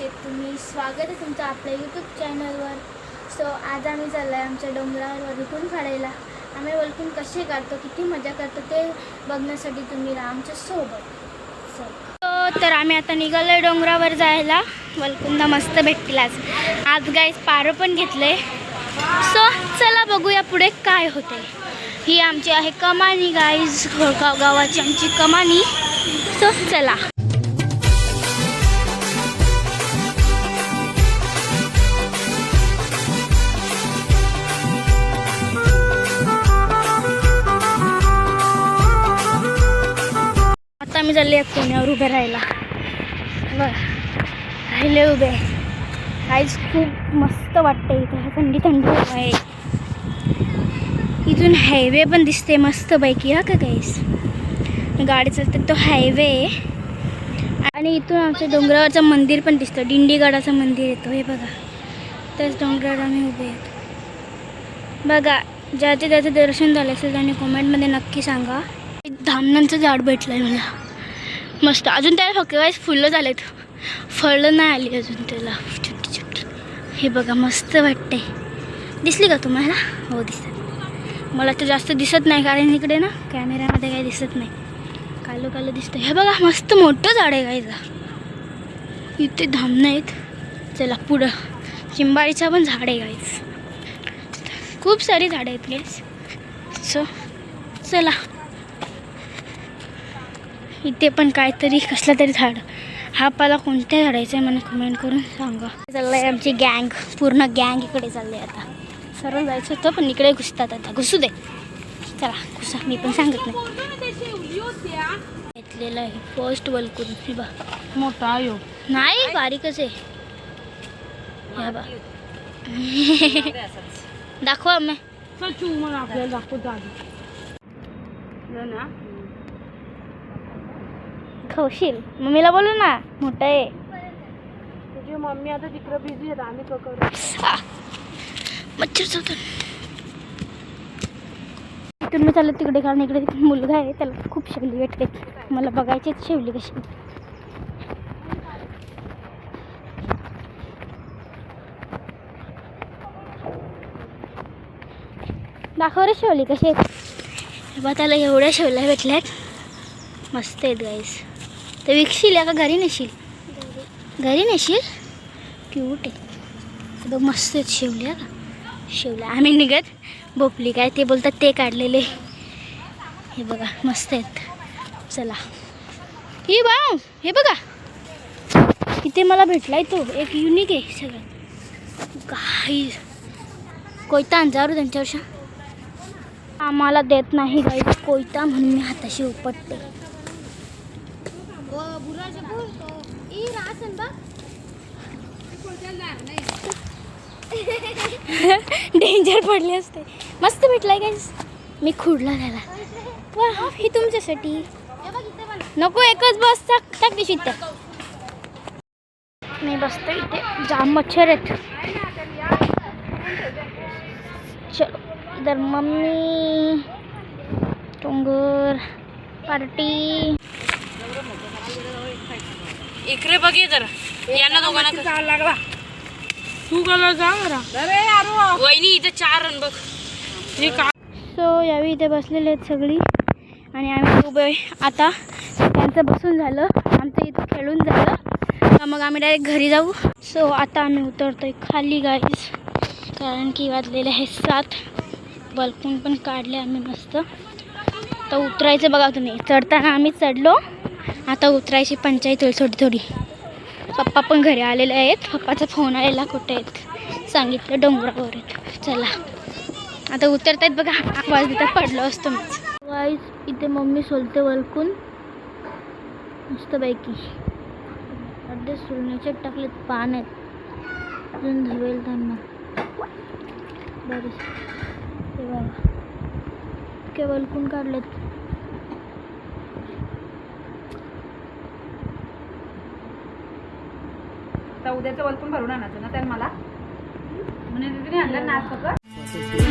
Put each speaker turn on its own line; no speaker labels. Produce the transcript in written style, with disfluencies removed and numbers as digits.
कसे तुम्ही? स्वागत आहे तुमचं आपल्या यूट्यूब चॅनलवर. सो आज आम्ही चाललो आहे आमच्या डोंगरावर वलकून काढायला. आम्ही वलकून कसे काढतो, किती मजा करतो ते बघण्यासाठी तुम्ही राहा आमच्या सोबत. तर आम्ही आता निघालो आहे डोंगरावर जायला. वलकुंदा मस्त भेटतील आज गाईज पारं पण घेतले. सो चला बघूया पुढे काय होते. ही आमची आहे कमानी गाईज, घोळगाव गावाची आमची कमानी. सो चला. आता मी चालले पुण्यावर उभे राहायला. राहिले उभे काहीच खूप मस्त वाटते इथं. थंडी थंडी आहे. इथून हायवे पण दिसते मस्त पैकी. हा का काहीच गाडी चालते तो हायवे. आणि इथून आमच्या डोंगरावरचं मंदिर पण दिसतं. दिंडीगडाचं मंदिर येतो हे बघा. त्याच डोंगरावर आम्ही उभे आहेत बघा. ज्याचे त्याचं दर्शन झालं असेल त्यांनी कमेंटमध्ये नक्की सांगा. धामणांचं झाड भेटलं आहे मला मस्त. अजून त्याला फक्त काही फुलं झालेत, फळं नाही आली अजून त्याला छोटी छोटी. हे बघा मस्त वाटते. दिसली का तुम्हाला? हो दिसत. मला तर जास्त दिसत नाही कारण इकडे ना कॅमेऱ्यामध्ये काही दिसत नाही. कालो कालो दिसतं. हे बघा मस्त मोठं झाड आहे गायचा. इथे धामणं आहेत. चला पुढं चिंबाळीचा पण झाड आहे गायच. खूप सारी झाडं आहेत गायस. सो चला. इथे पण काहीतरी कसलं तरी झाड. हा पाला कोणत्या झाडायचं आहे मला कमेंट करून सांगा. चाललं आहे आमची गँग, पूर्ण गँग इकडे चालली आहे. आता सरळ जायचं होतं पण इकडे घुसतात. आता घुसू दे. चला घुसा. मी पण सांगत नाही. घेतलेलं आहे फर्स्ट वलकून. हे बा
मोठा यो
नाही बारीकच आहे. हे बा दाखवा मी
मला आपल्याला दाखवतो आधी ना.
खाऊशील? मम्मीला बोलू ना मोठं आहे.
तुझी मम्मी आता तिकडे बिझी आहे. आम्ही पकडू.
मच्छर चावतात. इथून मी चालत तिकडे कारण इकडे मुलगा आहे त्याला खूप शेवली भेटते. मला बघायचीच शेवली कशी. दाखव रे शेवली कशी आहे. बा त्याला एवढ्या शेवल्या भेटल्यात मस्त आहेत गाईस. तर विकशील या का घरी नेशील? घरी नेशील? क्यूट आहे बघ मस्त आहेत शेवल्या का. शेवल्या आम्ही निघत भोपली काय ते बोलतात ते काढलेले. हे बघा मस्त आहेत. चला ही वाव हे बघा इथे मला भेटलाय तो एक युनिक आहे सगळं. काही कोयता अंजारू त्यांच्यावर आम्हाला देत नाही गाई कोयता म्हणून मी हाताशी उपटते. डेंजर पडले असते. मस्त भेटलाय गाईस. मी खुडला त्याला. वा हे तुमच्यासाठी नको. एकच बस टाक दिशीत. मी बसतो इथे. जाम मच्छर आहेत. चलो इधर मम्मी डोंगर पार्टी.
इकडे बघे जरा. यांना दोघांना चाल लागला. तू कला जा जरा. अरे यार वहिनी इथे 4 रन बघ.
सो यावेळी इथे बसलेले आहेत सगळी आणि आम्ही उभे. आता त्यांचं बसून झालं, आमचं इथं खेळून झालं का मग आम्ही डायरेक्ट घरी जाऊ. सो आता आम्ही उतरतोय खाली गाईज कारण की वाजलेले आहे 7. बलकून पण काढले आम्ही मस्त. आता उतरायचं बघा तुम्ही. चढताना आम्ही चढलो, आता उतरायची पंचायत होईल थोडी थोडी. पप्पा पण घरी आलेले आहेत. पप्पाचा फोन आलेला कुठे आहेत सांगितलं डोंगरावर आहेत. चला आता उतरत आहेत बघा. आवाज तिथं पडलो असतो मी. वाईज इथे मम्मी सोलते वलकून मस्तपैकी. अर्धे सोलण्याचे टाकलेत पाण्यात अजून धुवेल त्यांना. बरं ते बघा इतके वलकून काढलेत.
उद्याचं वलकून भरून आणायचं ना त्याला मला. म्हणजे तिथे आणलं नाच पकड.